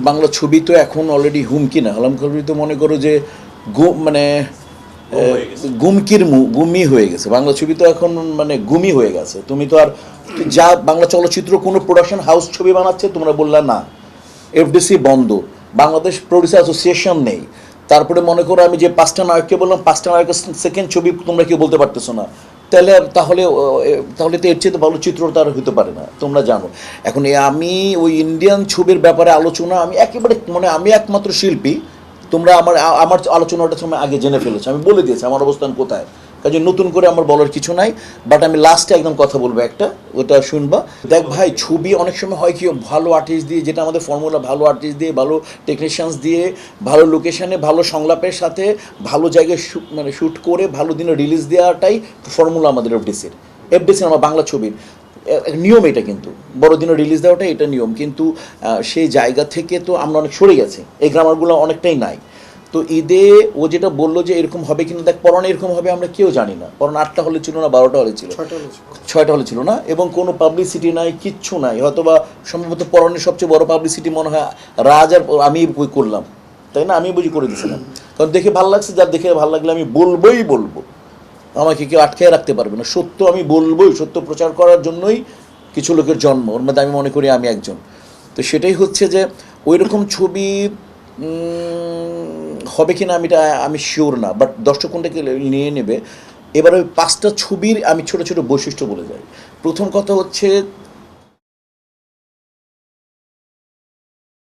বাংলা ছবি তো এখন অলরেডি হুমকি না, আলমখলবি তো মনে করো যে মানে গুমি হয়ে গেছে। বাংলা ছবি তো এখন মানে গুমি হয়ে গেছে। তুমি তো আর যা বাংলা চলচ্চিত্র কোনো প্রোডাকশন হাউস ছবি বানাচ্ছে, তোমরা বললা না, এফডিসি বন্ধ, বাংলাদেশ প্রডিউসার অ্যাসোসিয়েশন নেই। তারপরে মনে করো আমি যে পাঁচটা নায়ককে বললাম, পাঁচটা নায়কের সেকেন্ড ছবি তোমরা কেউ বলতে পারতেছো না। তাহলে তাহলে তাহলে তো এর চেয়ে ভালো চিত্র তার হতে পারে না, তোমরা জানো। এখন আমি ওই ইন্ডিয়ান ছবির ব্যাপারে আলোচনা, আমি একেবারে মানে আমি একমাত্র শিল্পী, তোমরা আমার আমার আলোচনাটা সময় আগে জেনে ফেলেছো, আমি বলে দিয়েছি আমার অবস্থান কোথায়। কাজে নতুন করে আমার বলার কিছু নাই। বাট আমি লাস্টে একদম কথা বলবো একটা, ওটা শুনবা। দেখ ভাই, ছবি অনেক সময় হয় কি, ভালো আর্টিস্ট দিয়ে, যেটা আমাদের ফর্মুলা, ভালো আর্টিস্ট দিয়ে, ভালো টেকনিশিয়ানস দিয়ে, ভালো লোকেশানে, ভালো সংলাপের সাথে, ভালো জায়গায় মানে শ্যুট করে ভালো দিনে রিলিজ দেওয়াটাই ফর্মুলা আমাদের এফডিসির আমার বাংলা ছবির নিয়ম এটা। কিন্তু বড়দিনে রিলিজ দেওয়াটা এটা নিয়ম, কিন্তু সেই জায়গা থেকে তো আমরা অনেক সরে গেছি, এই গ্রামারগুলো অনেকটাই নাই। তো ঈদে ও যেটা বললো যে এরকম হবে, কিন্তু দেখ পরনে এরকম হবে আমরা কেউ জানি না। পরন 8টা হলে ছিল না, 12টা হলে ছিল, 6টা হলে ছিল না, এবং কোনো পাবলিসিটি নাই, কিচ্ছু নাই। হয়তো বা সম্ভবত পরনের সবচেয়ে বড় পাবলিসিটি মনে হয় রাজ আর আমি করলাম, তাই না? আমি বুঝি করে দিয়েছিলাম, কারণ দেখে ভালো লাগছে, যার দেখে ভালো লাগলে আমি বলবো, আমাকে কেউ আটকে রাখতে পারবে না। সত্য আমি বলবোই, সত্য প্রচার করার জন্যই কিছু লোকের জন্ম, ওর মধ্যে আমি মনে করি আমি একজন। তো সেটাই হচ্ছে যে ওই রকম ছবি হবে কি না আমি শিওর না, বাট দর্শক কোনটাকে নিয়ে নেবে। এবার ওই 5টা ছবির আমি ছোট ছোট বৈশিষ্ট্য বলে যাই। প্রথম কথা হচ্ছে